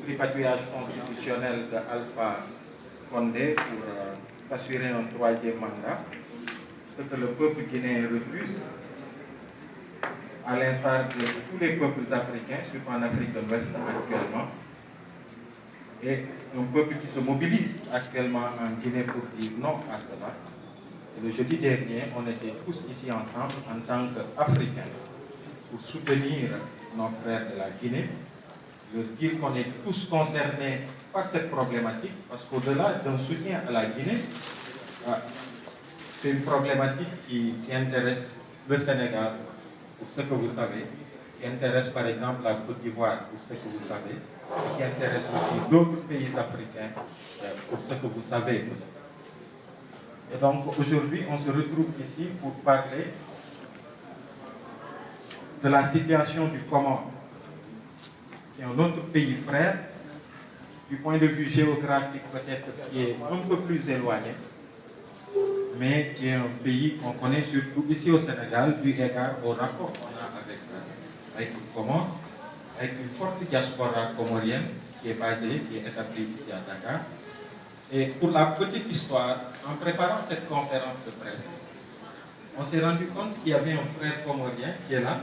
tripatouillage constitutionnel d'Alpha Condé pour s'assurer un troisième mandat, ce que le peuple guinéen refuse, à l'instar de tous les peuples africains, surtout en Afrique de l'Ouest actuellement, et un peuple qui se mobilise actuellement en Guinée pour dire non à cela. Et le jeudi dernier, on était tous ici ensemble en tant qu'Africains pour soutenir nos frères de la Guinée, leur dire qu'on est tous concernés par cette problématique, parce qu'au-delà d'un soutien à la Guinée, c'est une problématique qui intéresse le Sénégal, pour ce que vous savez, qui intéresse par exemple la Côte d'Ivoire, pour ce que vous savez, et qui intéresse aussi d'autres pays africains, pour ce que vous savez aussi. Et donc aujourd'hui, on se retrouve ici pour parler de la situation du Comore, qui est un autre pays frère, du point de vue géographique peut-être qui est un peu plus éloigné, mais qui est un pays qu'on connaît surtout ici au Sénégal, du égard au rapport qu'on a avec le Comore, avec une forte diaspora comorienne qui est basée, qui est établie ici à Dakar. Et pour la petite histoire, en préparant cette conférence de presse, on s'est rendu compte qu'il y avait un frère comorien qui est là,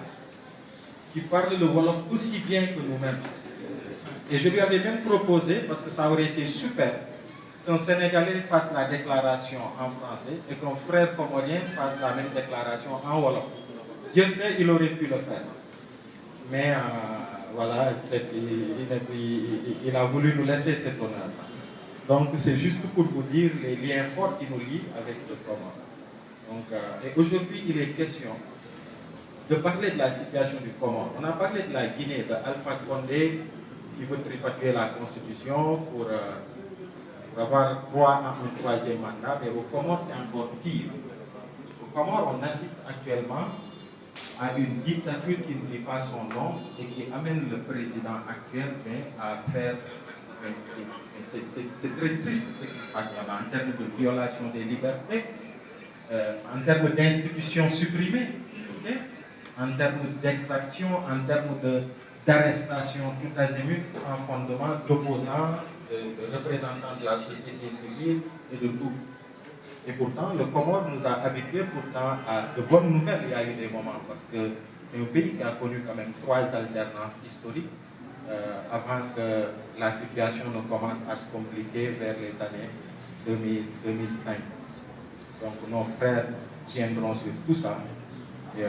qui parle le Wolof aussi bien que nous-mêmes. Et je lui avais même proposé, parce que ça aurait été super, qu'un Sénégalais fasse la déclaration en français et qu'un frère comorien fasse la même déclaration en Wolof. Dieu sait, il aurait pu le faire. Mais voilà, il a voulu nous laisser cet honneur. Donc c'est juste pour vous dire les liens forts qui nous lient avec le Comore. Donc, et aujourd'hui, il est question de parler de la situation du Comore. On a parlé de la Guinée, d'Alpha Condé, qui veut tripatouiller la Constitution pour avoir droit à un troisième mandat, mais au Comore, c'est encore pire. Au Comore, on assiste actuellement à une dictature qui ne dit pas son nom et qui amène le président actuel à faire... C'est très triste ce qui se passe là-bas en termes de violation des libertés, en termes d'institutions supprimées, okay? En termes d'exactions, en termes d'arrestations tout azimut, en fondement d'opposants, de représentants de la société civile et de tout. Et pourtant, le Comore nous a habitués pourtant à de bonnes nouvelles. Il y a eu des moments, parce que c'est un pays qui a connu quand même 3 alternances historiques avant que la situation ne commence à se compliquer vers les années 2005. Donc nos frères viendront sur tout ça. Et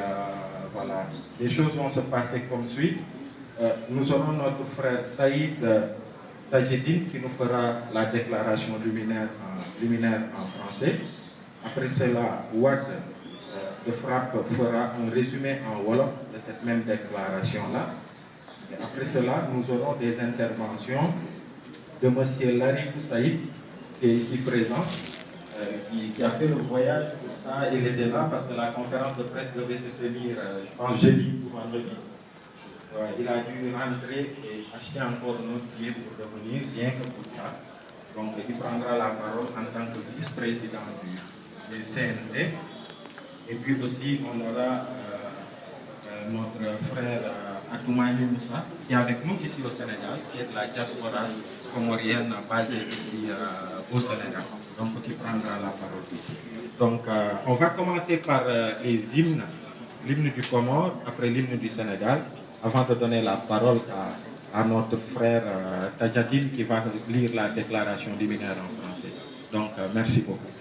voilà, les choses vont se passer comme suit. Nous aurons notre frère Saïd Tajedine qui nous fera la déclaration liminaire en français. Après cela, Ouad de Frappe fera un résumé en Wolof de cette même déclaration-là. Et après cela, nous aurons des interventions de M. Larifou Saïd, qui est ici présent, qui a fait le voyage pour ça. Il était là parce que la conférence de presse devait se tenir, je pense, jeudi ou vendredi. Il a dû rentrer et acheter encore un autre billet pour revenir, rien que pour ça. Donc il prendra la parole en tant que vice-président du CND. Et puis aussi, on aura notre frère Atoumani Moussa, qui est avec nous ici au Sénégal, qui est de la diaspora comorienne basée ici au Sénégal, donc qui prendra la parole ici. Donc on va commencer par les hymnes, l'hymne du Comore, après l'hymne du Sénégal, avant de donner la parole à notre frère Tajadine qui va lire la déclaration liminaire en français. Donc merci beaucoup.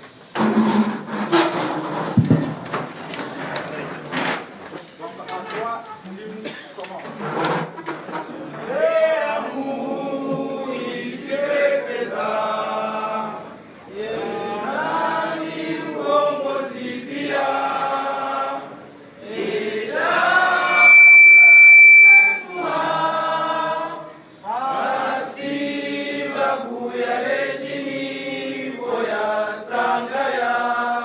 Sangaya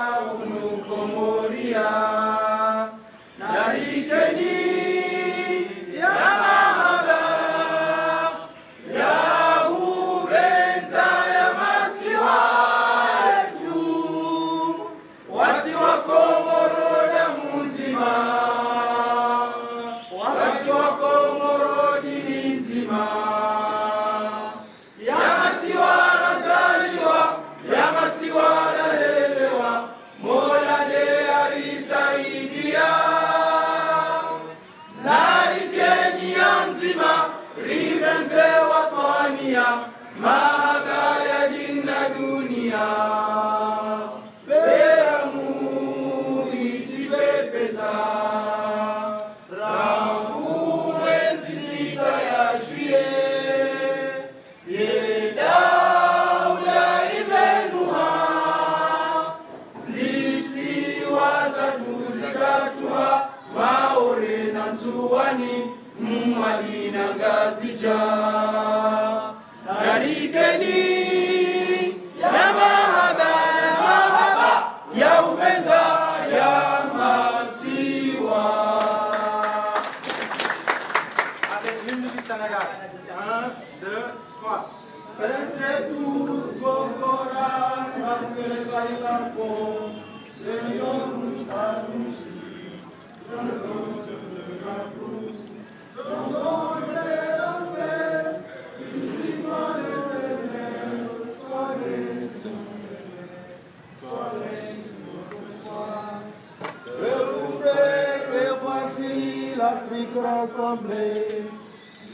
L'Afrique rassemblée,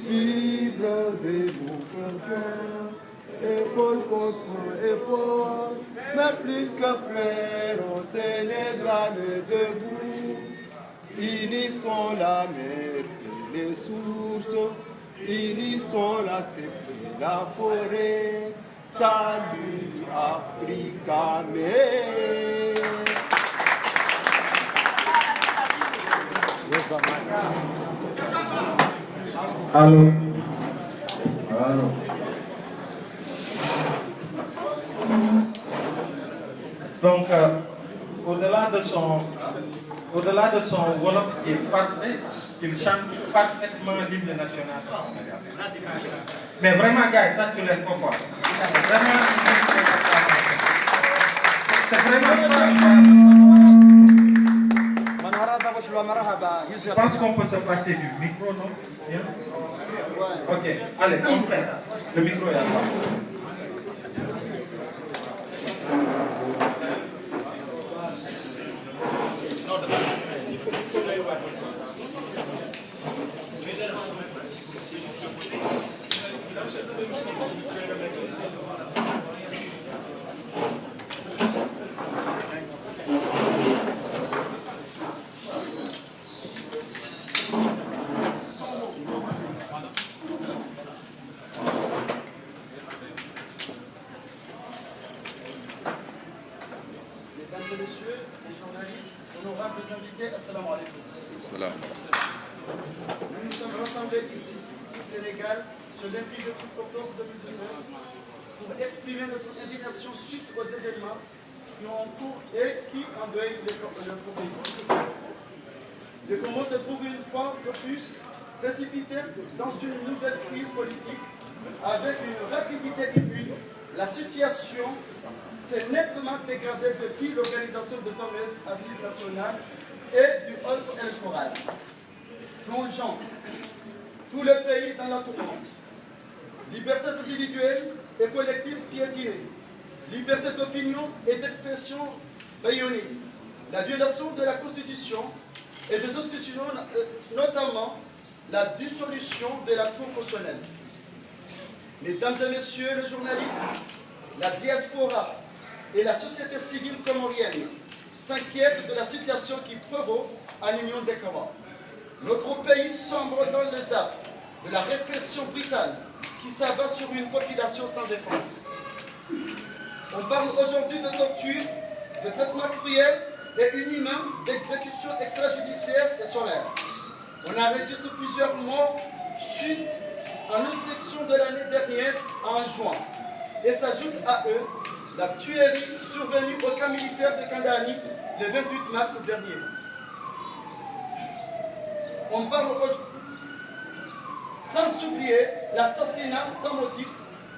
vibrez-vous cœur, épaule contre épaule, mais plus que frères, au Sénégal debout. Unissons la mer et les sources, unissons la steppe et la forêt. Salut Africa, mais... Allô. Donc, au-delà de son Wolof qui est parfait, il chante parfaitement l'hymne national. Mais vraiment, gars, ça tu l'aimes pas. Vraiment, c'est vraiment je pense qu'on peut se passer du micro, non? Bien? Ok, allez, on fait. Le micro est là. Nous nous sommes rassemblés ici, au Sénégal, ce lundi 28 octobre 2019, pour exprimer notre indignation suite aux événements qui ont en cours et qui endeuillent notre pays. Le Congo se trouve une fois de plus précipité dans une nouvelle crise politique avec une rapidité inouïe. La situation s'est nettement dégradée depuis l'organisation de fameuses assises nationales et du hall électoral, plongeant tout le pays dans la tourmente. Libertés individuelles et collectives piétinées, liberté d'opinion et d'expression bâillonnée, la violation de la Constitution et des institutions, notamment la dissolution de la Cour constitutionnelle. Mesdames et messieurs les journalistes, la diaspora et la société civile comorienne s'inquiètent de la situation qui prévaut à l'Union des Comores. Notre pays sombre dans les affres de la répression brutale qui s'abat sur une population sans défense. On parle aujourd'hui de torture, de traitements cruels et inhumains, d'exécutions extrajudiciaires et sommaires. On enregistre plusieurs morts suite à l'inspection de l'année dernière en juin. Et s'ajoute à eux la tuerie survenue au camp militaire de Kandahani le 28 mars dernier. On parle sans oublier l'assassinat sans motif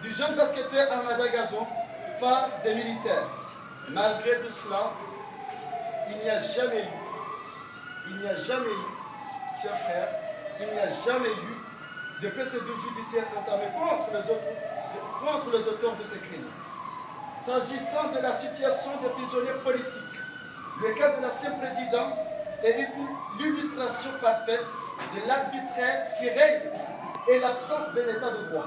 du jeune basketteur Ahmada Gazon par des militaires. Malgré tout cela, il n'y a jamais eu, chers frères, il n'y a jamais eu de procédure judiciaire entamée contre les auteurs de ces crimes. S'agissant de la situation des prisonniers politiques, le cas de l'ancien président est l'illustration parfaite de l'arbitraire qui règne et l'absence d'un état de droit.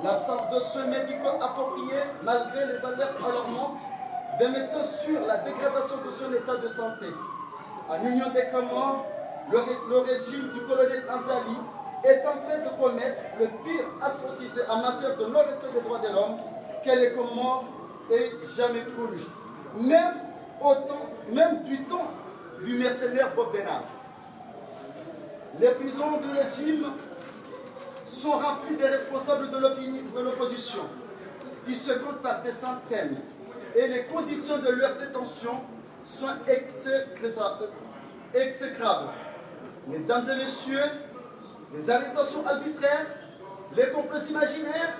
L'absence de soins médicaux appropriés malgré les alertes alarmantes des médecins sur la dégradation de son état de santé. En Union des Comores, le régime du colonel Azali est en train de commettre le pire atrocité en matière de non-respect des droits de l'homme que les Comores aient jamais connu. Même du temps du mercenaire Bob Denard. Les prisons du régime sont remplies des responsables de l'opposition. Ils se comptent par des centaines et les conditions de leur détention sont exécrables. Mesdames et messieurs, les arrestations arbitraires, les complots imaginaires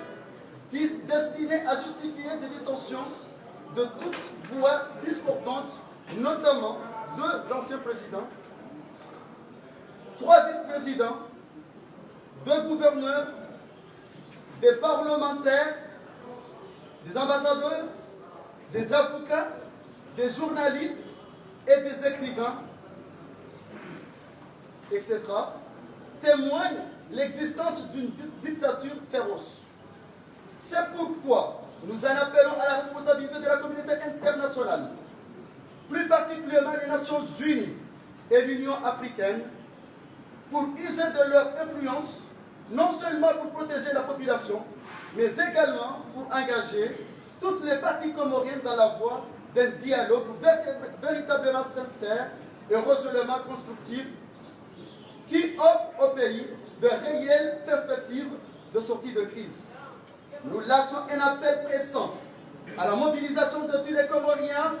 destinés à justifier des détentions de toute voie discordante, notamment 2 anciens présidents, 3 vice-présidents, 2 gouverneurs, des parlementaires, des ambassadeurs, des avocats, des journalistes et des écrivains, etc., témoignent l'existence d'une dictature féroce. C'est pourquoi nous en appelons à la responsabilité de la communauté internationale, plus particulièrement les Nations Unies et l'Union africaine, pour user de leur influence, non seulement pour protéger la population, mais également pour engager toutes les parties comoriennes dans la voie d'un dialogue véritablement sincère et résolument constructif qui offre au pays de réelles perspectives de sortie de crise. Nous lançons un appel pressant à la mobilisation de tous les Comoriens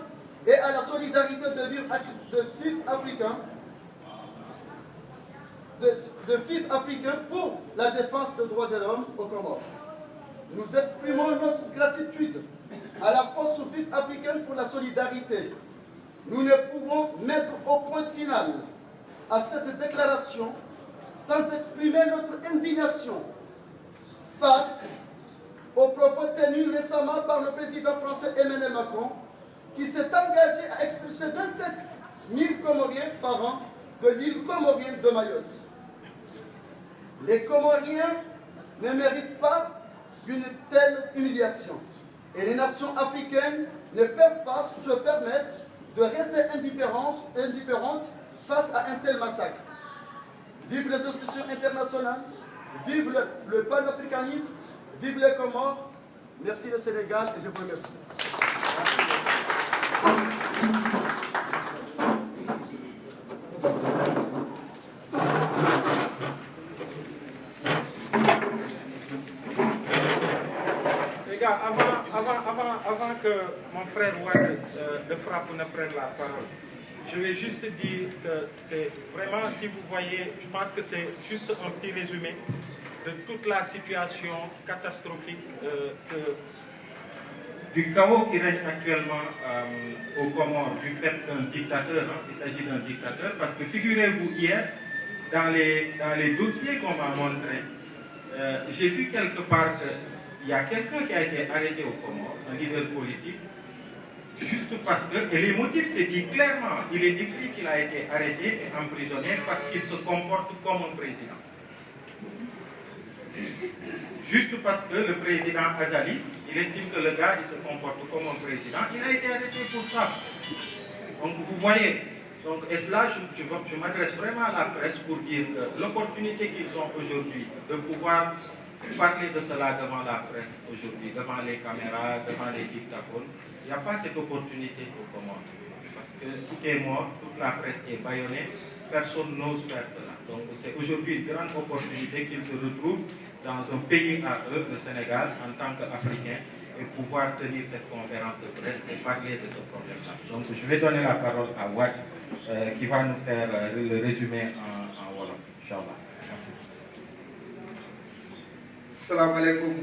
et à la solidarité de FIF africains pour la défense des droits de l'homme aux Comores. Nous exprimons notre gratitude à la force FIF africaine pour la solidarité. Nous ne pouvons mettre au point final à cette déclaration sans exprimer notre indignation face aux propos tenus récemment par le président français Emmanuel Macron, qui s'est engagé à expulser 25 000 Comoriens par an de l'île comorienne de Mayotte. Les Comoriens ne méritent pas une telle humiliation et les nations africaines ne peuvent pas se permettre de rester indifférentes face à un tel massacre. Vive les institutions internationales, vive le panafricanisme, vive les Comores. Merci le Sénégal et je vous remercie. Les gars, avant que mon frère Wade de Frappe ne prenne la parole, je vais juste dire que c'est vraiment, si vous voyez, je pense que c'est juste un petit résumé de toute la situation catastrophique du chaos qui règne actuellement aux Comores du fait d'un dictateur, il s'agit d'un dictateur, parce que figurez-vous, hier, dans les dossiers qu'on m'a montrés, j'ai vu quelque part qu'il y a quelqu'un qui a été arrêté aux Comores, un leader politique, juste parce que, et les motifs c'est dit clairement, il est écrit qu'il a été arrêté et emprisonné parce qu'il se comporte comme un président. Juste parce que le président Azali, il estime que le gars il se comporte comme un président, il a été arrêté pour ça. Donc vous voyez, donc, et là je m'adresse vraiment à la presse pour dire que l'opportunité qu'ils ont aujourd'hui de pouvoir parler de cela devant la presse aujourd'hui, devant les caméras, devant les dictaphones, il n'y a pas cette opportunité au Comores. Parce que tout est mort, toute la presse est bâillonnée, personne n'ose faire cela. Donc c'est aujourd'hui une grande opportunité qu'ils se retrouvent dans un pays à eux, le Sénégal, en tant qu'Africains, et pouvoir tenir cette conférence de presse et parler de ce problème-là. Donc je vais donner la parole à Wade, qui va nous faire le résumé en Wolof. Inch'Allah. Merci. Salam alaikum,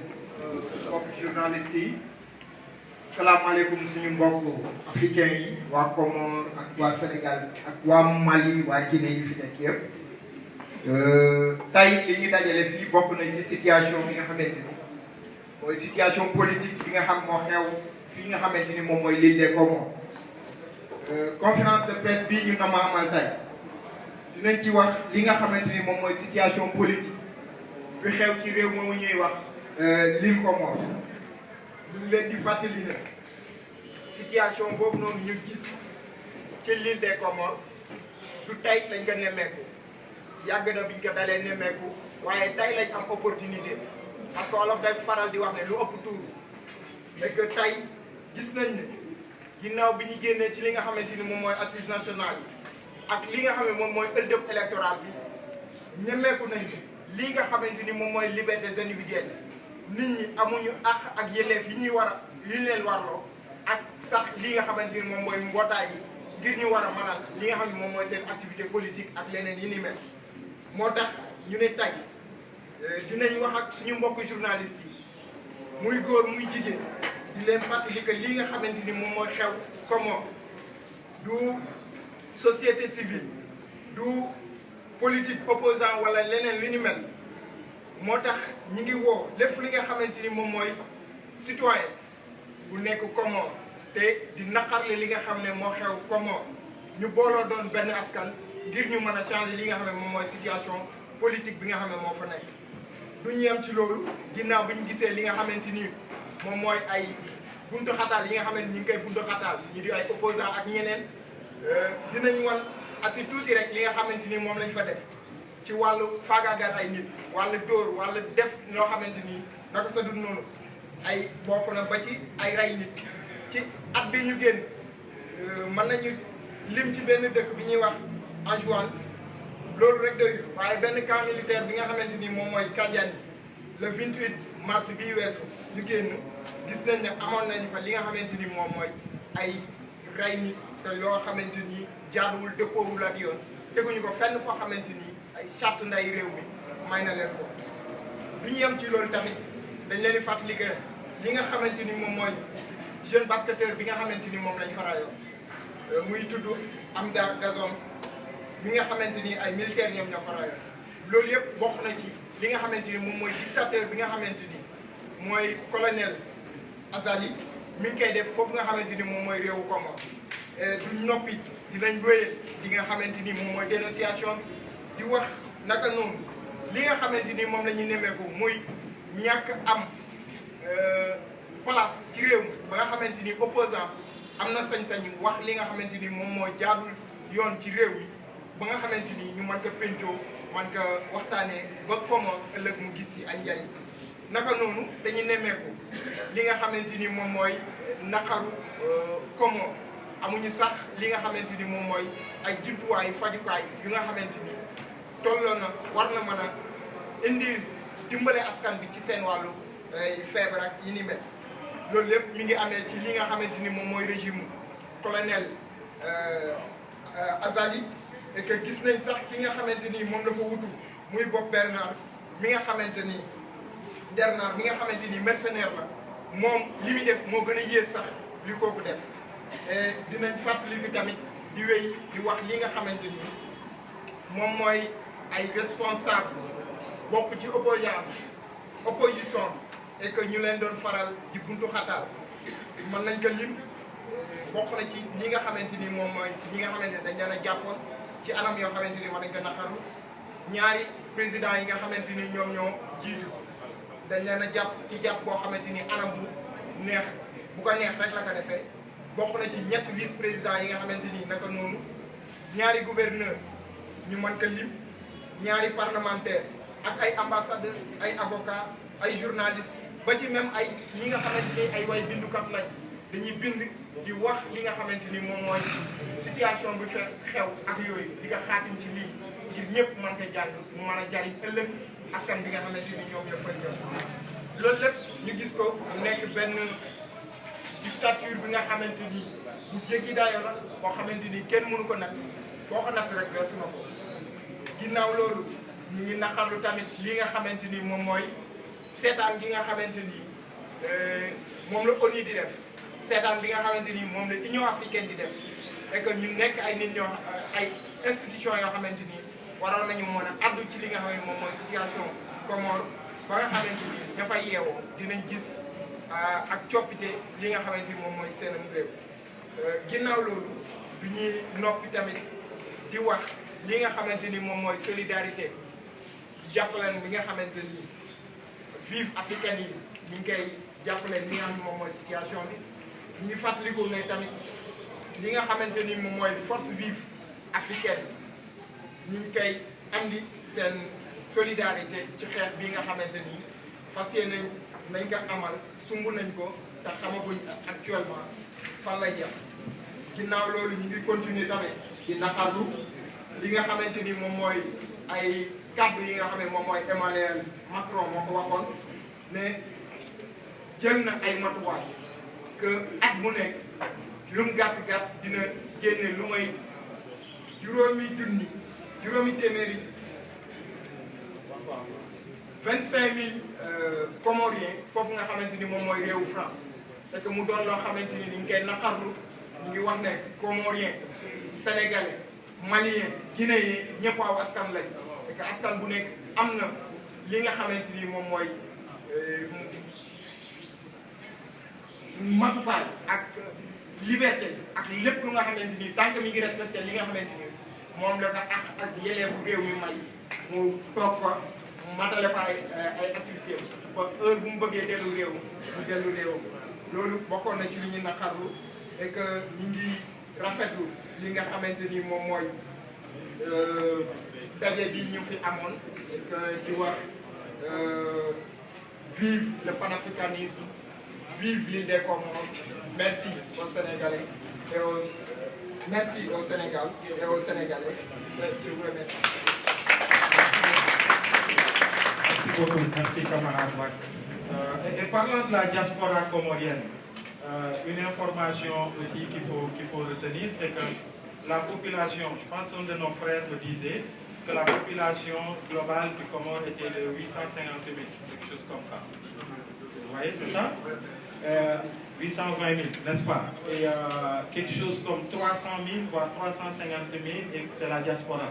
journalistes. Salam alaikum, suñu mbokk africains yi, waa Comores ak waa Sénégal ak waa Mali, waa Guinée yi fi nekk yëpp. Tey li ñu dajale fii bokk na ci situation bi nga xamante ni mooy situation politique bi nga xam moo xew fii nga xamante ni moom mooy l'île des Comores. Conférence de presse bii ñu na ma amal tey dinañ ci wax li nga xamante ni moom mooy situation politique bi xew ci réew moomu ñuy wax l'île Comores ñu ngi leen di fàttali ne situation boobu noonu ñu gis ci l'île des Comores du tey lañ ko nemmeeku yàgg na biñ ko dalee nemmeeku waaye tey lañ am opportunité parce que olof day faral di wax ne lu ëpp tuuru et que tey gis nañ ne ginnaaw bi ñu génnee ci li nga xamante ni moom mooy assise nationale yi ak li nga xam ne moom mooy ëllëg électoral bi ñemeeku nañ lii nga xamante ni moom mooy libertés individuelles nit ñi amuñu àq ak yelleef yi ñuy war a yi ñu leen warloo ak sax li nga xamante ni moom mooy mbootaay yi ngir ñu war a mënal li nga xam ne moom mooy seen activité politique ak leneen yi ni mel. moo tax ñu ne tey dinañ wax ak suñu mbokk journalistes yi muy góor muy jigéen di leen fàttali que lii nga xamante ni moom mooy xew Comores du société civile du politique opposant wala leneen li ni mel moo tax ñi ngi woo lépp li nga xamante ni moom mooy citoyen bu nekk Comores te di naqarle li nga xam ne moo xew Comores ñu booloo doon benn askan ngir ñu mën a changer li nga xam ne moom mooy situation politique bi nga xam ne moo fa nekk. du ñu yem ci loolu ginnaaw bi ñu gisee li nga xamante ni moom mooy ay buntu xataal yi nga xamante ni ñu ngi koy buntu xataal ñi di ay opposant ak ñeneen dinañ wan asi tuuti rek li nga xamante ni moom lañ fa def ci wàllu faagaagal ay nit wàllu dóor wàllu def loo xamante ni naka sa dul noonu ay bokk na ba ci ay rey nit ci at bi ñu génn mën nañu lim ci benn dëkk bi ñuy wax Anjouane loolu rek doyul waaye benn camp militaire bi nga xamante ni moom mooy Kandiani le 28 mars bii weesu ñu génn gis nañ ne amoon nañ fa li nga xamante ni moom mooy ay rey nit te loo xamante ni jaaduwul dëppoowul ak yoon teguñu ko fenn foo xamante ni ay charte nday réew mi may na leen ko. du ñu yem ci loolu tamit dañ leen di fàttali que li nga xamante ni moom mooy jeune basketteur bi nga xamante ni moom lañ farayoo muy tudd Amda Gazom mi nga xamante ni ay militaires ñoom ñoo farayoo loolu yëpp bokk na ci li nga xamante ni moom mooy dictateur bi nga xamante ni mooy colonel Azali mi ngi koy def foofu nga xamante ni moom mooy réewu Comores. duñ noppi dinañ wéyal li nga xamante ni moom mooy dénonciation di wax naka noonu li nga xamante ni moom la ñuy nemmeeku muy ñàkk am place ci réew mi ba nga xamante ni opposant am na sañ-sañ wax li nga xamante ni moom moo jaadul yoon ci réew mi ba nga xamante ni ñu mën ko pencoo mën ko waxtaanee ba Comores ëllëg mu gis ci ay njariñ naka noonu dañuy nemmeeku li nga xamante ni moom mooy naqaru Comores amuñu sax li nga xamante ni moom mooy ay jumtuwaayu fajukaay yu nga xamante ni tolloo na war na mën a indi dimbale askan bi ci seen wàllu feebar ak yi ni mel. loolu lépp mi ngi amee ci li nga xamante ni moom mooy régime colonel Azali et que gis nañ sax ki nga xamante ni moom la fa wutu muy Bob Bernard mi nga xamante ni Bernard mi nga xamante ni mercenaire la moom li muy def moo gën a yées sax li kooku def. dinañ fàttali bi tamit di wéy di wax li nga xamante ni moom mooy ay responsable bokk ci opposition et que ñu leen doon faral di buntu xataal mën nañ ko lim bokk na ci ñi nga xamante ni moom mooy ñi nga xamante ni dañ leen a jàppoon ci anam yoo xamante ni mën nañ ko naqaru ñaari président yi nga xamante ni ñoom ñoo jiitu dañ leen a jàpp ci jàpp boo xamante ni anam bu neex bu ko neex rek la ko defee. bokk na ci ñett vice président yi nga xamante ni naka noonu ñaari gouverneur ñu mën ko lim ñaari parlementaire ak ay ambassadeur ay avocat ay journaliste ba ci même ay ñi nga xamante ni ay way bindukat lañ dañuy bind di wax li nga xamante ni moom mooy situation bi xew ak yooyu di nga xaatim ci lii ngir ñëpp mën ko jàng mu mën a jariñ ëllëg askan bi nga xamante ni ñoom ñoo fay ñëw. loolu lépp ñu gis ko mu nekk benn dictature bi nga xamante ni bu jéggi daayoo la boo xamante ni kenn mënu ko natt foo ko natt rek weesu na ko. ginnaaw loolu ñu ngi naqarlu tamit li nga xamante ni moom mooy seetaan gi nga xamante ni moom la ONU di def seetaan bi nga xamante ni moom la Union africaine di def et que ñu nekk ay nit ñoo ay institution yoo xamante ni waroon nañu mën a addu ci li nga xam ne moom mooy situation Comores ba nga xamante ni ña fay yeewoo dinañ gis ak coppite li nga xamante ni moom mooy seenam réew. ginnaaw loolu du ñuy noppi tamit di wax li nga xamante ni moom mooy solidarité jàppaleen bi nga xamante ni vive africaine yi ñu ngi koy jàppale li nga xam ne moom mooy situation bi ñu ngi fàttaliku ne tamit li nga xamante ni moom mooy force vive africaine ñu ngi koy andi seen solidarité ci xeex bi nga xamante ni fas yéene nañ ko amal sumb nañ ko te xamaguñ actuellement fan lay jëm ginnaaw loolu ñu ngi continuer tamit di naqarlu li nga xamante ni moom mooy ay kàddu yi nga xam ne moom mooy Emmanuel Macron moo ko waxoon ne jël na ay matuwaay que at mu nekk lu mu gàtt-gàtt dina génne lu may juróomi téeméeri 25 000 Comoriens foofu nga xamante ni moom mooy réewu France et que mu doon loo xamante ni dañ koy naqarlu ñu ngi wax ne Comoriens Sénégalais Maliens Guinéens ñëpp aw askan lañ et que askan bu nekk am na li nga xamante ni moom mooy matukaay ak liberté ak lépp lu nga xamante ni tant que mi ngi respecté li nga xamante ni moom la ko ak yelleefu réew mi may mu toog fa matale fa ay activité ba heure bu mu bëggee dellu réew mu dellu réewam loolu bokkoon na ci li ñu naqarlu et que ñu ngi rafetlu li nga xamante ni moom mooy daje bi ñu fi amoon et que di wax vive le panafricanisme, vive l'île des Comores. Merci aux Sénégalais et merci au Sénégal et aux Sénégalais. Je vous remercie. Merci beaucoup, merci camarade Watt. Et parlant de la diaspora comorienne, une information aussi qu'il faut retenir, c'est que la population, je pense qu'un de nos frères me disait que la population globale du Comore était de 850 000, quelque chose comme ça. Vous voyez, c'est ça 820 000, n'est-ce pas? Et quelque chose comme 300 000, voire 350 000, et c'est la diaspora.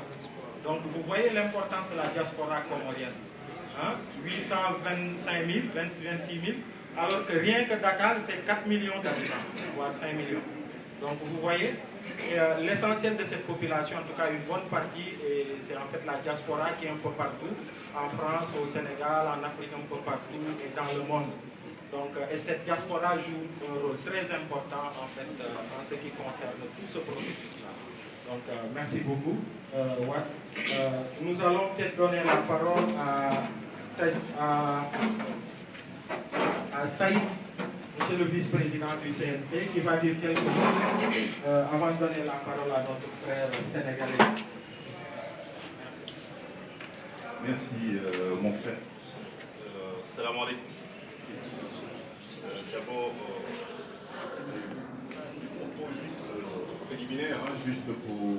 Donc vous voyez l'importance de la diaspora comorienne. Hein? 825 000, 26 000, alors que rien que Dakar, c'est 4 millions d'habitants, voire 5 millions. Donc vous voyez, l'essentiel de cette population, en tout cas une bonne partie, c'est en fait la diaspora qui est un peu partout, en France, au Sénégal, en Afrique, un peu partout et dans le monde. Donc, et cette diaspora joue un rôle très important en fait en ce qui concerne tout ce processus-là. Donc, merci beaucoup, Watt. Nous allons peut-être donner la parole à Saïd, monsieur le vice-président du CNP, qui va dire quelques mots avant de donner la parole à notre frère sénégalais. Merci, mon frère. Salam alaikum. D'abord, juste préliminaire, juste pour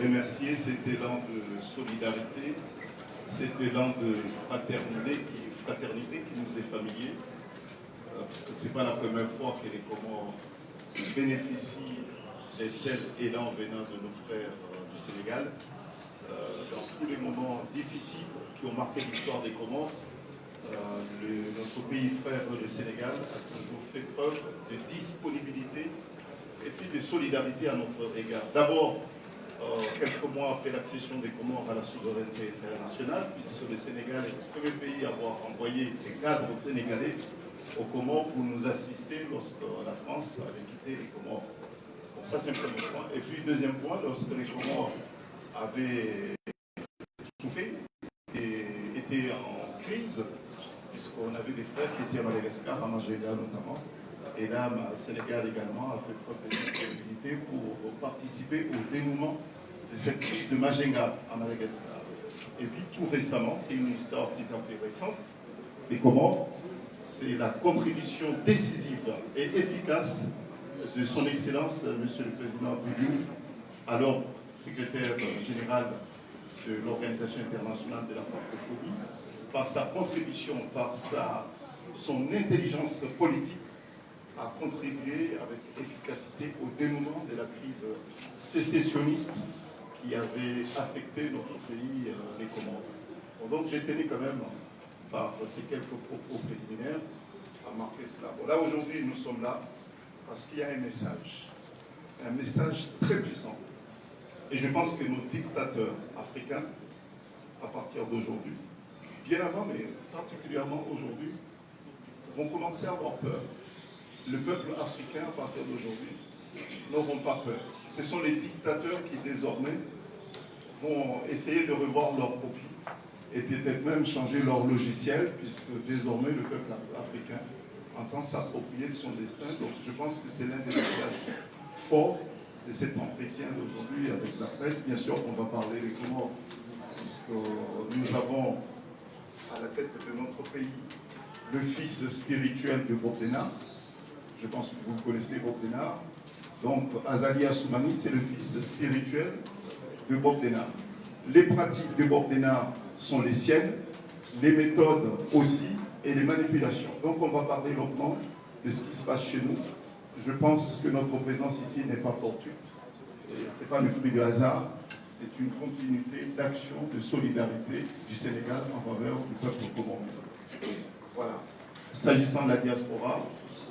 remercier cet élan de solidarité, cet élan de fraternité qui nous est familier, parce que ce n'est pas la première fois que les Comores bénéficient d'un tel élan venant de nos frères du Sénégal. Dans tous les moments difficiles qui ont marqué l'histoire des Comores, notre pays frère, le Sénégal, a toujours fait preuve de disponibilité et puis de solidarité à notre égard. D'abord, quelques mois après l'accession des Comores à la souveraineté internationale, puisque le Sénégal est le premier pays à avoir envoyé des cadres sénégalais aux Comores pour nous assister lorsque la France avait quitté les Comores. Donc ça, c'est un premier point. Et puis, deuxième point, lorsque les Comores avaient souffert et étaient en crise, puisqu'on avait des frères qui étaient à Madagascar, à Majéga notamment, et là, le Sénégal également a fait preuve de disponibilité pour participer au dénouement de cette crise de Majéga à Madagascar. Et puis tout récemment, c'est une histoire tout à fait récente, mais comment c'est la contribution décisive et efficace de son Excellence, Monsieur le Président Abdou, alors secrétaire général de l'Organisation internationale de la francophonie, par sa contribution, par son intelligence politique, a contribué avec efficacité au dénouement de la crise sécessionniste qui avait affecté notre pays, les Comores. Bon, donc j'ai tenu quand même, par ces quelques propos préliminaires, à marquer cela. Bon, là aujourd'hui nous sommes là parce qu'il y a un message très puissant. Et je pense que nos dictateurs africains, à partir d'aujourd'hui, bien avant, mais particulièrement aujourd'hui, vont commencer à avoir peur. Le peuple africain, à partir d'aujourd'hui, n'auront pas peur. Ce sont les dictateurs qui, désormais, vont essayer de revoir leur copie et peut-être même changer leur logiciel, puisque désormais, le peuple africain entend s'approprier de son destin. Donc, je pense que c'est l'un des messages forts de cet entretien d'aujourd'hui avec la presse. Bien sûr, on va parler des Comores, puisque nous avons à la tête de notre pays le fils spirituel de Bob Denard. Je pense que vous connaissez Bob Denard. Donc, Azali Assoumani, c'est le fils spirituel de Bob Denard. Les pratiques de Bob Denard sont les siennes, les méthodes aussi, et les manipulations. Donc, on va parler longuement de ce qui se passe chez nous. Je pense que notre présence ici n'est pas fortuite. Ce n'est pas le fruit du hasard. C'est une continuité d'action, de solidarité du Sénégal en faveur du peuple comorien. Voilà. S'agissant de la diaspora,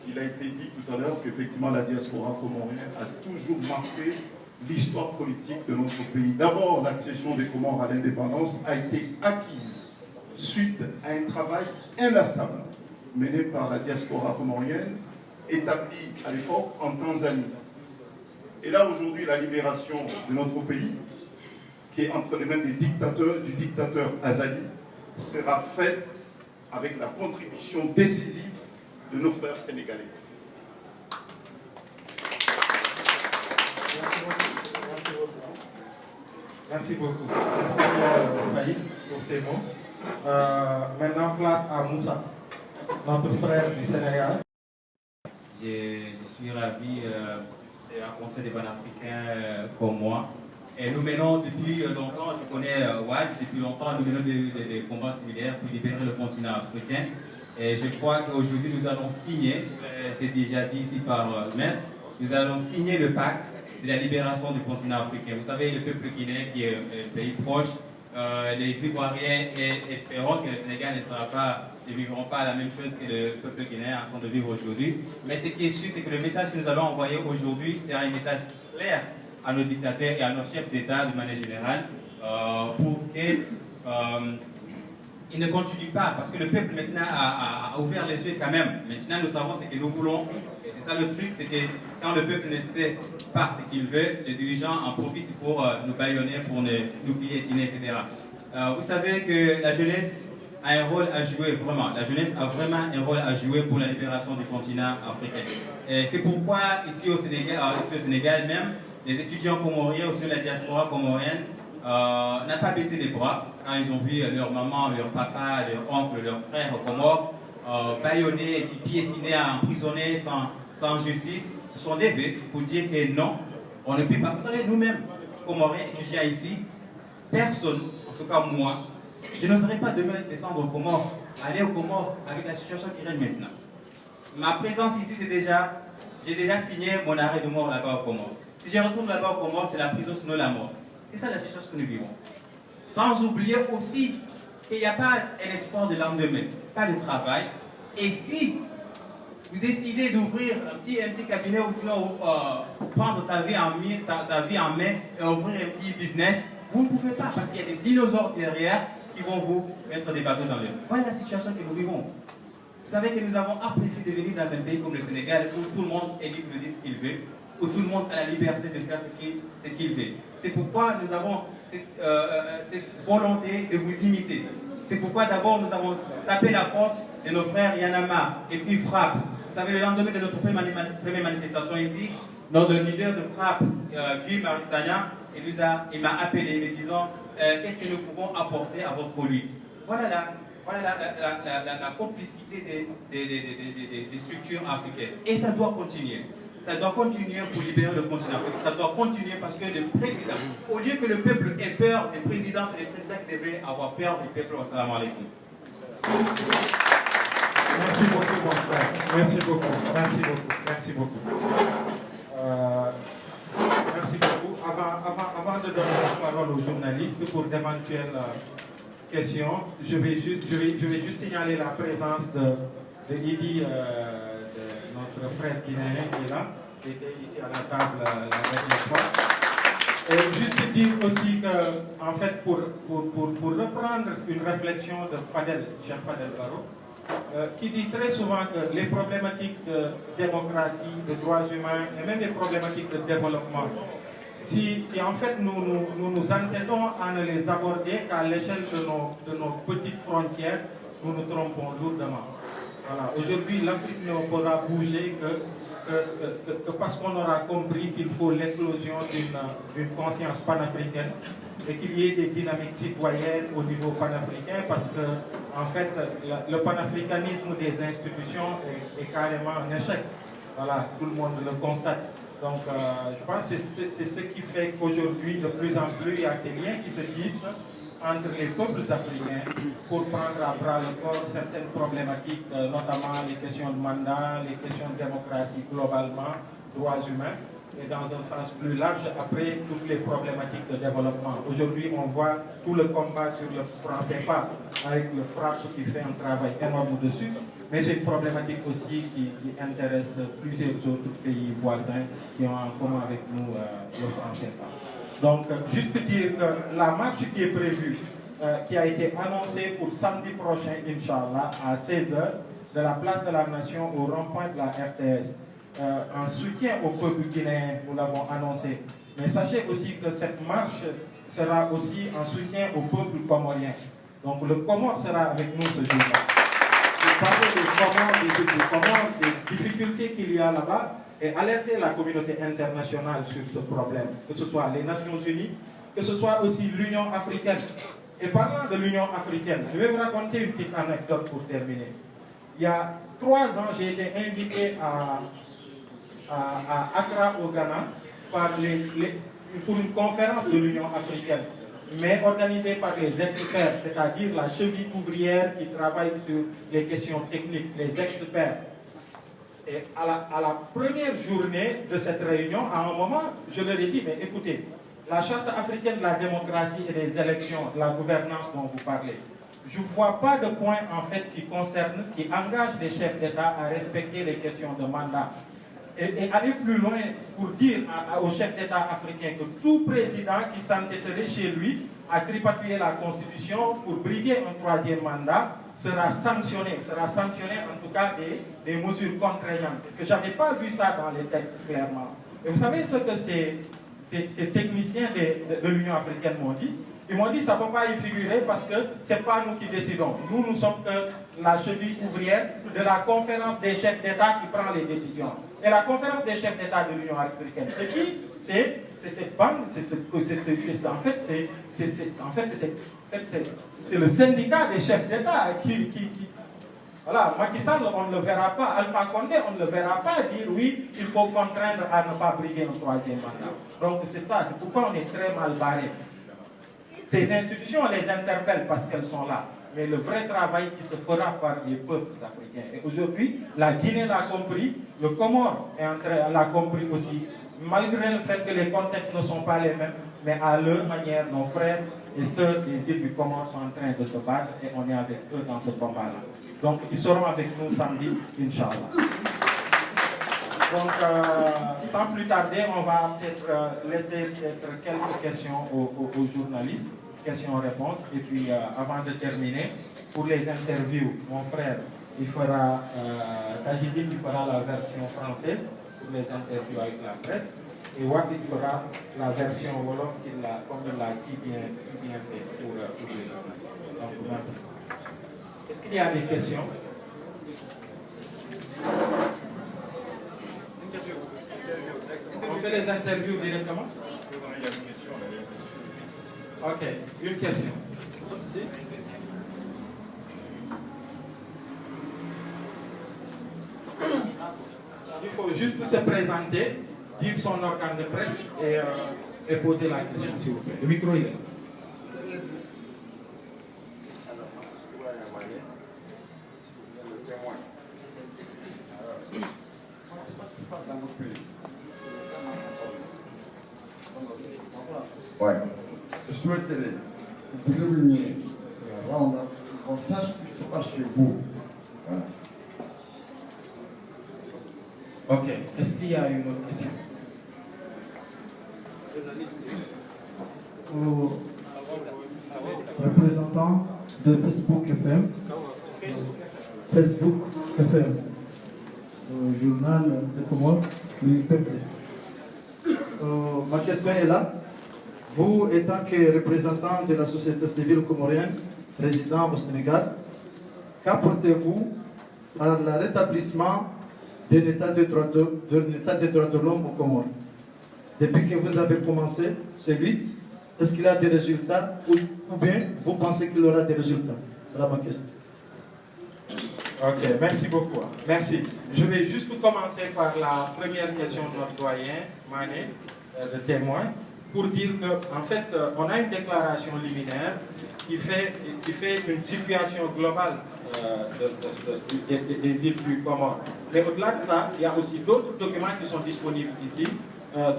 il a été dit tout à l'heure qu'effectivement la diaspora comorienne a toujours marqué l'histoire politique de notre pays. D'abord, l'accession des Comores à l'indépendance a été acquise suite à un travail inlassable mené par la diaspora comorienne, établie à l'époque en Tanzanie. Et là, aujourd'hui, la libération de notre pays, qui est entre les mains des dictateurs, du dictateur Azali, sera faite avec la contribution décisive de nos frères sénégalais. Merci beaucoup. Merci Saïd pour ces mots. Maintenant, place à Moussa, notre frère du Sénégal. Je suis ravi de rencontrer des panafricains comme moi. Et nous menons depuis longtemps, je connais Wad, depuis longtemps, nous menons des combats similaires pour libérer le continent africain. Et je crois qu'aujourd'hui, nous allons signer, c'était déjà dit ici par Maître, nous allons signer le pacte de la libération du continent africain. Vous savez, le peuple guinéen qui est un pays proche, les Ivoiriens espérons que le Sénégal ne vivront pas la même chose que le peuple guinéen est en train de vivre aujourd'hui. Mais ce qui est sûr, c'est que le message que nous allons envoyer aujourd'hui sera un message clair à nos dictateurs et à nos chefs d'État de manière générale pour qu'ils ne continuent pas, parce que le peuple maintenant a ouvert les yeux quand même. Maintenant, nous savons ce que nous voulons. Et c'est ça le truc, c'est que quand le peuple ne sait pas ce qu'il veut, les dirigeants en profitent pour nous bâillonner, pour nous piétiner, etc. Vous savez que la jeunesse a un rôle à jouer, vraiment. La jeunesse a vraiment un rôle à jouer pour la libération du continent africain. C'est pourquoi ici au Sénégal même, les étudiants comoriens ou sur la diaspora comorienne n'ont pas baissé les bras quand ils ont vu leur maman, leur papa, leur oncle, leur frère comores bâillonnés, et puis piétinés, emprisonnés sans justice. Se sont levés pour dire que non, on ne peut pas. Vous savez, nous-mêmes, comoriens étudiants ici, personne, en tout cas moi, je n'oserais pas demain descendre aux Comores, aller aux Comores avec la situation qui règne maintenant. Ma présence ici, j'ai déjà signé mon arrêt de mort là-bas aux Comores. Si je retourne là-bas aux Comores, c'est la prison sinon la mort. C'est ça la situation que nous vivons. Sans oublier aussi qu'il n'y a pas un espoir de lendemain, pas de travail. Et si vous décidez d'ouvrir un petit cabinet ou sinon prendre ta vie en main et ouvrir un petit business, vous ne pouvez pas parce qu'il y a des dinosaures derrière qui vont vous mettre des bateaux dans l'air. Voilà la situation que nous vivons. Vous savez que nous avons apprécié de venir dans un pays comme le Sénégal où tout le monde est libre de dire ce qu'il veut, où tout le monde a la liberté de faire ce qu'il veut. C'est pourquoi nous avons cette volonté de vous imiter. C'est pourquoi d'abord nous avons tapé la porte de nos frères Yanama et puis Frappe. Vous savez, le lendemain de notre première manifestation ici, notre leader de Frappe, Guy Marissagna, il m'a appelé me disant qu'est-ce que nous pouvons apporter à votre lutte. Voilà la complicité des structures africaines. Et ça doit continuer. Ça doit continuer pour libérer le continent africain. Ça doit continuer parce que le président, au lieu que le peuple ait peur des présidents, c'est les présidents qui devraient avoir peur du peuple. Assalamu alaikum. Merci beaucoup, mon frère. Merci beaucoup. Merci beaucoup. Merci beaucoup. Merci beaucoup. Avant de donner la parole aux journalistes pour d'éventuelles questions, je vais juste signaler la présence de Idi, de notre frère guinéen qui est là, qui était ici à la table la dernière fois. Et juste dire aussi que, en fait, pour reprendre une réflexion de Fadel, cher Fadel Barro, qui dit très souvent que les problématiques de démocratie, de droits humains et même les problématiques de développement, si en fait nous nous entêtons à ne les aborder qu'à l'échelle de nos petites frontières, nous nous trompons lourdement. Voilà. Aujourd'hui, l'Afrique ne pourra bouger que parce qu'on aura compris qu'il faut l'éclosion d'une conscience panafricaine et qu'il y ait des dynamiques citoyennes au niveau panafricain, parce que en fait le panafricanisme des institutions est carrément un échec. Voilà, tout le monde le constate. Donc je pense que c'est ce qui fait qu'aujourd'hui de plus en plus il y a ces liens qui se tissent entre les peuples africains pour prendre à bras le corps certaines problématiques, notamment les questions de mandat, les questions de démocratie globalement, droits humains, et dans un sens plus large, après toutes les problématiques de développement. Aujourd'hui, on voit tout le combat sur le franc CFA, avec le FRAP qui fait un travail énorme dessus, mais c'est une problématique aussi qui intéresse plusieurs autres pays voisins qui ont en commun avec nous le franc CFA. Donc, juste dire que la marche qui est prévue, qui a été annoncée pour samedi prochain, Inch'Allah, à 16h, de la place de la Nation au rond-point de la RTS, en soutien au peuple guinéen, nous l'avons annoncé. Mais sachez aussi que cette marche sera aussi en soutien au peuple comorien. Donc, le Comore sera avec nous ce jour-là. Pour parler des Comores, des difficultés qu'il y a là-bas, et alerter la communauté internationale sur ce problème, que ce soit les Nations Unies, que ce soit aussi l'Union africaine. Et parlant de l'Union africaine, je vais vous raconter une petite anecdote pour terminer. Il y a 3 ans, j'ai été invité à Accra, au Ghana, pour une conférence de l'Union africaine, mais organisée par les experts, c'est-à-dire la cheville ouvrière qui travaille sur les questions techniques, les experts. Et à la première journée de cette réunion, à un moment, je leur ai dit, mais écoutez, la Charte africaine de la démocratie et des élections, de la gouvernance dont vous parlez, je ne vois pas de point en fait qui engage les chefs d'État à respecter les questions de mandat. Et aller plus loin pour dire aux chefs d'État africains que tout président qui s'entêterait chez lui à tripatouiller la Constitution pour briguer un 3e mandat sera sanctionné en tout cas des mesures contraignantes. Que je n'avais pas vu ça dans les textes clairement. Et vous savez ce que ces techniciens de l'Union africaine m'ont dit? Ils m'ont dit ça ne peut pas y figurer parce que ce n'est pas nous qui décidons. Nous sommes que la cheville ouvrière de la conférence des chefs d'État qui prend les décisions. Et la conférence des chefs d'État de l'Union africaine, c'est qui? C'est cette banque, c'est le syndicat des chefs d'État qui voilà, Macky Sall, on ne le verra pas. Alpha Condé, on ne le verra pas dire oui, il faut contraindre à ne pas briguer un 3e mandat. Donc c'est ça, c'est pourquoi on est très mal barré. Ces institutions, on les interpelle parce qu'elles sont là. Mais le vrai travail qui se fera par les peuples africains. Et aujourd'hui, la Guinée l'a compris, le Comore l'a compris aussi, malgré le fait que les contextes ne sont pas les mêmes, mais à leur manière, nos frères et sœurs des îles du Comore sont en train de se battre et on est avec eux dans ce combat-là. Donc, ils seront avec nous samedi, Inch'Allah. Donc, sans plus tarder, on va peut-être laisser quelques questions aux journalistes, questions-réponses. Et puis, avant de terminer, pour les interviews, mon frère, il fera, Tajidine, il fera la version française pour les interviews avec la presse. Et Wad, il fera la version Wolof, comme il l'a si bien fait pour les journalistes. Donc, merci. Est-ce qu'il y a des questions? On fait les interviews directement? Ok, une question. Il faut juste se présenter, dire son organe de presse et poser la question, s'il vous plaît. Le micro, il est là. Ouais. Je souhaiterais que vous reveniez rendre qu'on sache ce qui se passe chez vous. Voilà. Ok. Est-ce qu'il y a une autre question? aux représentants de Facebook FM, journal de Comores du peuple. Ma question est là. Vous, étant que représentant de la société civile comorienne, résident au Sénégal, qu'apportez-vous à le rétablissement d'un état de droit de l'homme aux Comores? Depuis que vous avez commencé ce lutte, est-ce qu'il a des résultats ou bien vous pensez qu'il aura des résultats? Voilà ma question. Ok, merci beaucoup. Merci. Je vais juste commencer par la première question de notre doyen, Mané, de témoin, pour dire qu'en fait, on a une déclaration liminaire qui fait une situation globale des îles du Comores. Mais au-delà de ça, il y a aussi d'autres documents qui sont disponibles ici,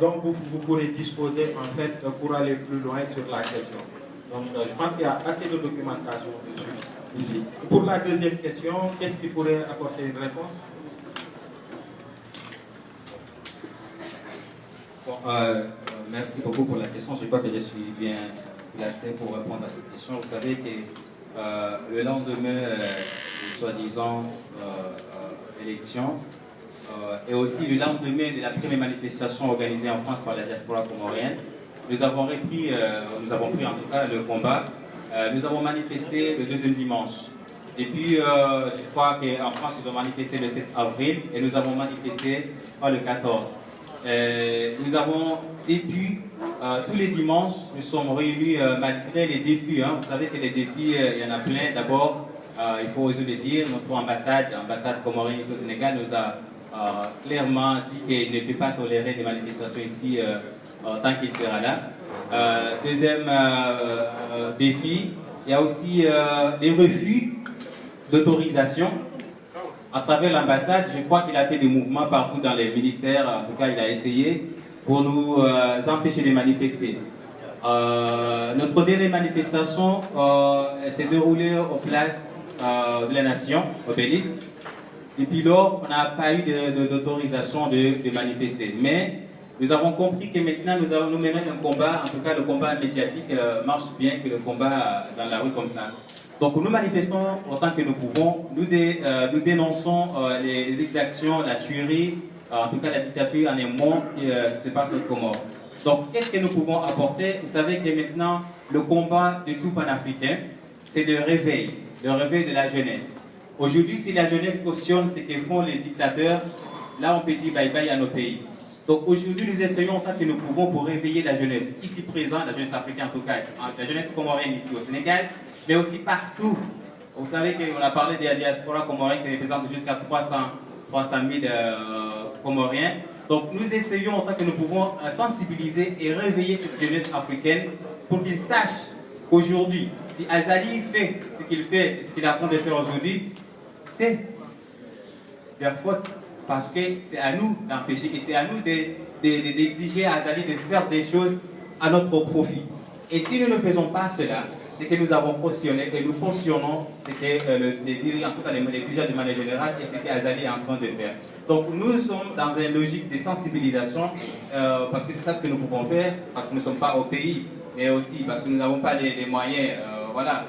dont vous pourrez disposer en fait pour aller plus loin sur la question. Donc je pense qu'il y a assez de documentation dessus ici. Pour la deuxième question, qu'est-ce qui pourrait apporter une réponse? Bon, merci beaucoup pour la question. Je crois que je suis bien placé pour répondre à cette question. Vous savez que le lendemain des soi-disant élections et aussi le lendemain de la première manifestation organisée en France par la diaspora comorienne, nous avons pris en tout cas le combat. Nous avons manifesté le deuxième dimanche. Depuis, je crois qu'en France, ils ont manifesté le 7 avril et nous avons manifesté le 14. Nous avons, depuis tous les dimanches, nous sommes réunis malgré les défis. Vous savez que les défis, il y en a plein. D'abord, il faut oser le dire, notre l'ambassade comorienne ici au Sénégal, nous a clairement dit qu'il ne peut pas tolérer des manifestations ici tant qu'il sera là. Deuxième défi, il y a aussi des refus d'autorisation. À travers l'ambassade, je crois qu'il a fait des mouvements partout dans les ministères, en tout cas il a essayé pour nous empêcher de manifester. Notre dernière manifestation s'est déroulée aux places de la Nation, Obélisque. Et puis lors, on n'a pas eu d'autorisation de manifester. Mais nous avons compris que maintenant nous menons un combat, en tout cas le combat médiatique marche bien que le combat dans la rue comme ça. Donc nous manifestons autant que nous pouvons, nous dénonçons les exactions, la tuerie, en tout cas la dictature en un mot qui se passe au Comores. Donc qu'est-ce que nous pouvons apporter? Vous savez que maintenant le combat de tout panafricain, c'est le réveil de la jeunesse. Aujourd'hui, si la jeunesse cautionne ce que font les dictateurs, là on peut dire bye bye à nos pays. Donc aujourd'hui, nous essayons autant que nous pouvons pour réveiller la jeunesse, ici présente, la jeunesse africaine en tout cas, la jeunesse comorienne ici au Sénégal, mais aussi partout. Vous savez qu'on a parlé de la diaspora comorienne qui représente jusqu'à 300 000 Comoriens. Donc nous essayons autant que nous pouvons sensibiliser et réveiller cette jeunesse africaine pour qu'ils sachent qu'aujourd'hui, si Azali fait ce qu'il fait, ce qu'il est en train de faire aujourd'hui, c'est leur faute. Parce que c'est à nous d'empêcher et c'est à nous d'exiger à Azali de faire des choses à notre profit. Et si nous ne faisons pas cela, c'est que nous avons cautionné et nous cautionnons ce que les dirigeants, en tout cas les dirigeants de manière générale, et ce qu'Azali est en train de faire. Donc nous sommes dans une logique de sensibilisation, parce que c'est ça ce que nous pouvons faire, parce que nous ne sommes pas au pays, mais aussi parce que nous n'avons pas les moyens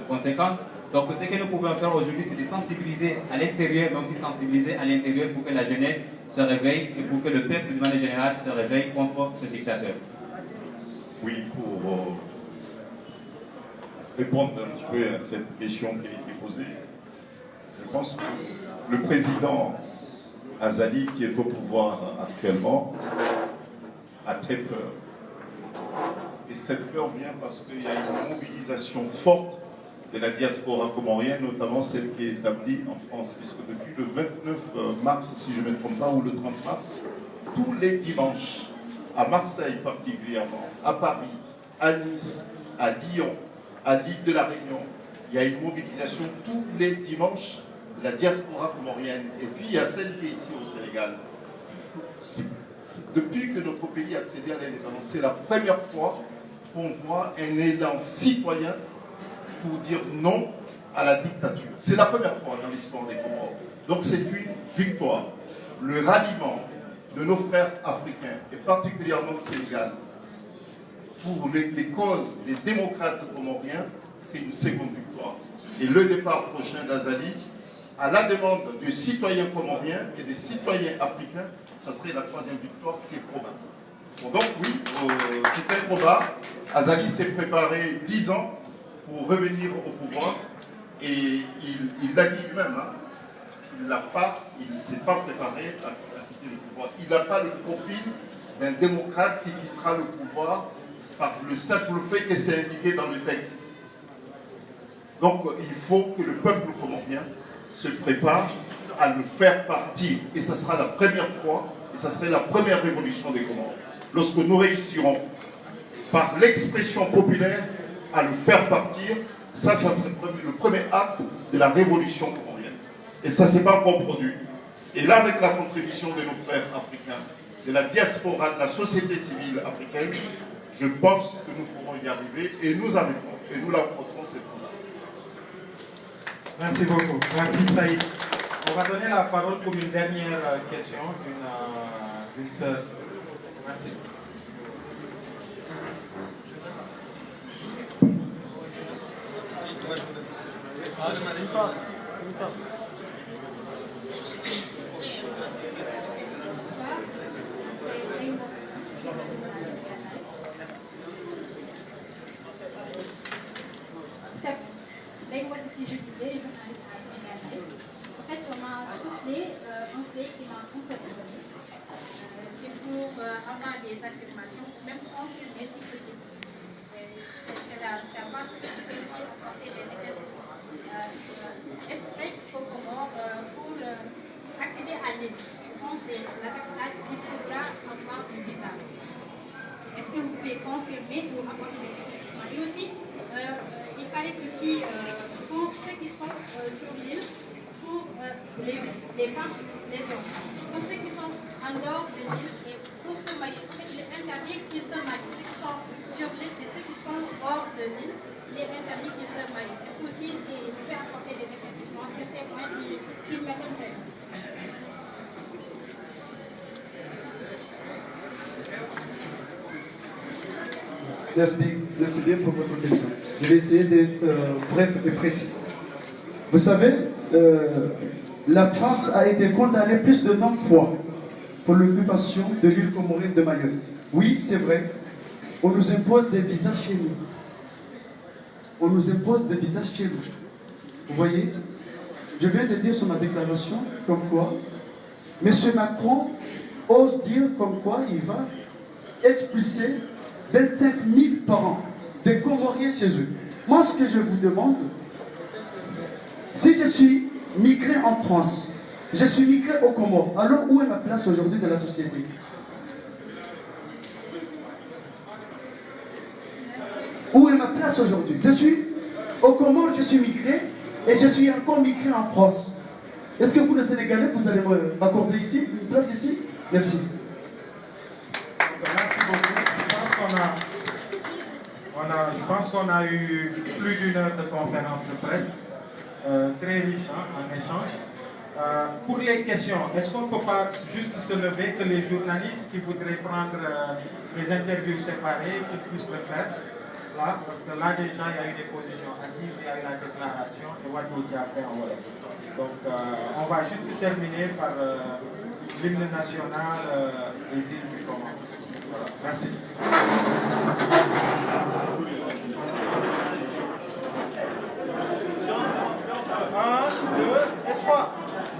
conséquents. Donc ce que nous pouvons faire aujourd'hui, c'est de sensibiliser à l'extérieur, mais aussi sensibiliser à l'intérieur pour que la jeunesse se réveille et pour que le peuple de manière générale se réveille contre ce dictateur. Oui, pour répondre un petit peu à cette question qui a été posée, je pense que le président Azali, qui est au pouvoir actuellement, a très peur. Et cette peur vient parce qu'il y a une mobilisation forte de la diaspora comorienne, notamment celle qui est établie en France, puisque depuis le 29 mars, si je ne me trompe pas, ou le 30 mars, tous les dimanches, à Marseille particulièrement, à Paris, à Nice, à Lyon, à l'île de la Réunion, il y a une mobilisation tous les dimanches de la diaspora comorienne. Et puis il y a celle qui est ici au Sénégal. Depuis que notre pays a accédé à l'indépendance, c'est la première fois qu'on voit un élan citoyen pour dire non à la dictature. C'est la première fois dans l'histoire des Comores. Donc c'est une victoire. Le ralliement de nos frères africains, et particulièrement au Sénégal, pour les causes des démocrates comoriens, c'est une seconde victoire. Et le départ prochain d'Azali, à la demande des citoyens comoriens et des citoyens africains, ça serait la troisième victoire qui est probable. Bon, donc oui, c'est improbable. Azali s'est préparé 10 ans pour revenir au pouvoir et il l'a dit lui-même, hein, il ne s'est pas préparé à quitter le pouvoir. Il n'a pas le profil d'un démocrate qui quittera le pouvoir par le simple fait que c'est indiqué dans le texte. Donc il faut que le peuple comorien se prépare à le faire partir. Et ça sera la première fois, et ça serait la première révolution des Comores. Lorsque nous réussirons, par l'expression populaire, à le faire partir, ça serait le premier acte de la révolution comorienne. Et ça ne s'est pas encore produit. Et là, avec la contribution de nos frères africains, de la diaspora, de la société civile africaine, je pense que nous pourrons y arriver, et nous arriverons, et nous l'apporterons cette fois. Merci beaucoup. Merci Saïd. On va donner la parole pour une dernière question d'une sœur. Merci. Si je disais, journaliste sénégalaise, en fait, on m'a soufflé un fait qui m'a complètement. C'est pour avoir des affirmations, même confirmer si possible. C'est à base que je peux aussi apporter des éclaircissements. Esprit qu'au Comores, pour accéder à l'île, je pense que la capitale, il faudra avoir un visa. Est-ce que vous pouvez confirmer ou apporter des éclaircissements? Et aussi, il paraît que si pour ceux qui sont sur l'île, pour les femmes, les hommes, pour ceux qui sont en dehors de l'île et pour se marier, en fait, il est interdit qu'ils se marient. Ceux qui sont sur l'île et ceux qui sont hors de l'île, il est interdit qu'ils se marient. Est-ce que aussi vous pouvez apporter des éclaircissements? Est-ce que c'est point qui m'étonnerait? Merci bien pour votre question. Je vais essayer d'être bref et précis. Vous savez, la France a été condamnée plus de 20 fois pour l'occupation de l'île comorienne de Mayotte. Oui, c'est vrai, on nous impose des visas chez nous. On nous impose des visas chez nous. Vous voyez, je viens de dire sur ma déclaration comme quoi M. Macron ose dire comme quoi il va expulser 25 000 par an des Comoriens chez eux. Moi, ce que je vous demande, si je suis migré en France, je suis migré aux Comores, alors où est ma place aujourd'hui dans la société? Où est ma place aujourd'hui? Je suis aux Comores, je suis migré, et je suis encore migré en France. Est-ce que vous, les Sénégalais, vous allez m'accorder ici, une place ici? Merci. Merci beaucoup. Je pense qu'on a eu plus d'une heure de conférence de presse, très riche en échange. Pour les questions, est-ce qu'on ne peut pas juste se lever, que les journalistes qui voudraient prendre les interviews séparées, qu'ils puissent le faire là? Parce que là déjà, il y a eu des positions assises, il y a eu la déclaration, et Wadji a fait en Wolof. Donc on va juste terminer par l'hymne national des îles du Comores. Voilà. Merci. Un, deux et trois.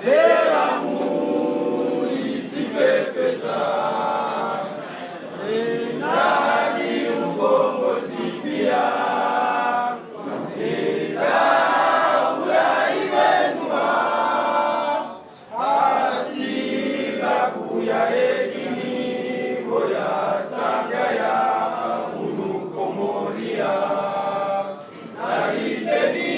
De l'amour, ici pesar. Et nani un bongo sipia. Et là où la ibenua. Asi la kuya edini boya sangaya unu komoria. Naiteni.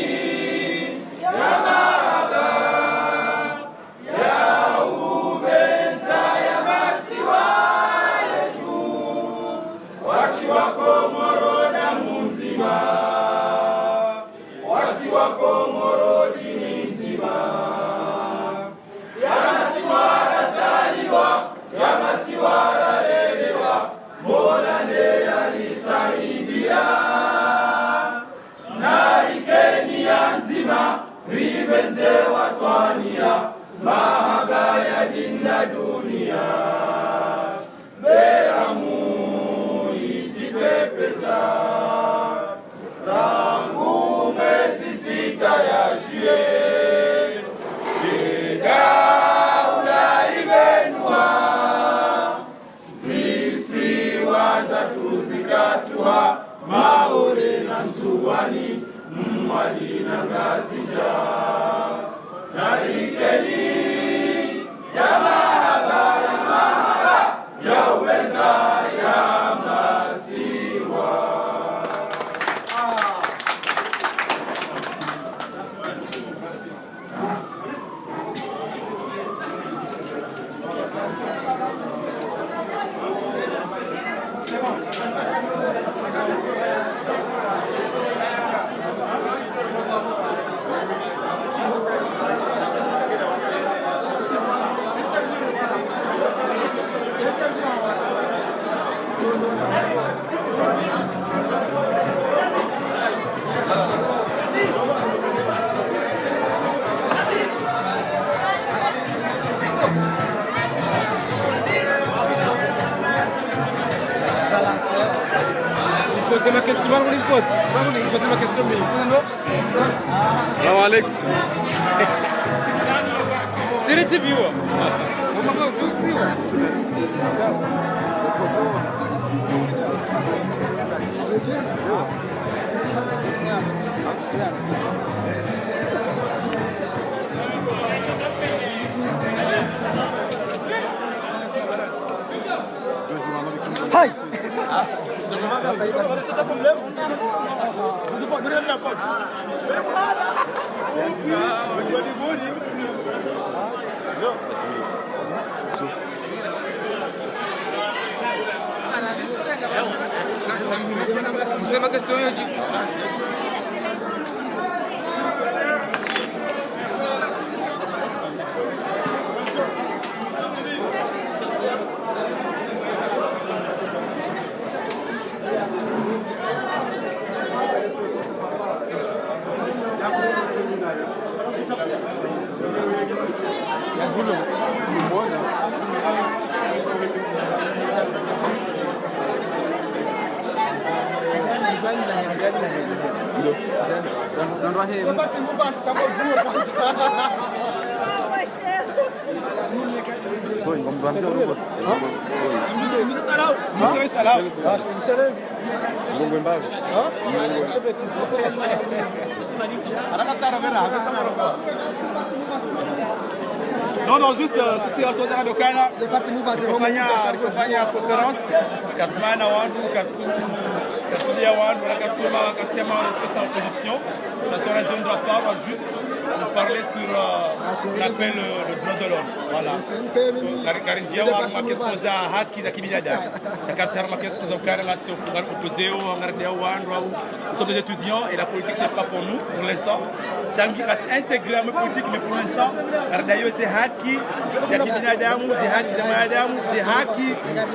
linda dunia, beramu isipepesa, rangu mwezi sita ya juye, Dauda ibenua, sisi waza tuzikatua, maore na nzuwani, mwali na ngazija, na ikeli ya mahaba ya uweza ya masiwa. Fazer uma questão, vamos limpar. Vamos fazer uma questão minha. Salam alaikum. Se ele te viu, vamos falar tudo sim, Hai. Você uma questão eu digo. Non, juste, c'est la chose de Kana. Acompanha a conferência. Katsumana Wandu, Katsulia Wandu, la Katsuma opposition. Ça sera une droite part, juste pour parler sur l'appel le droit de l'homme. Voilà. Karinjia Wandu, ma kespoza haki za kibinadamu. Katsara ma kespoza ukara la opposé au Ngardea Wandu. Nous sommes des étudiants et la politique c'est pas pour nous pour l'instant. Changi va s'intégrer à ma politique, mais pour l'instant, Ardayo c'est haki, c'est kibinadamu, c'est haki za binadamu, c'est haki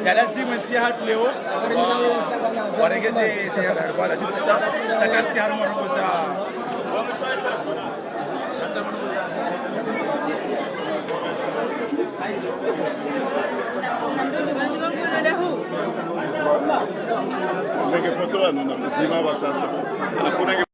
ya lazima ntia haki leo. Warengeze voilà juste ça. Ça carte harmo roza. Nige foto anu na mzima wa sasa.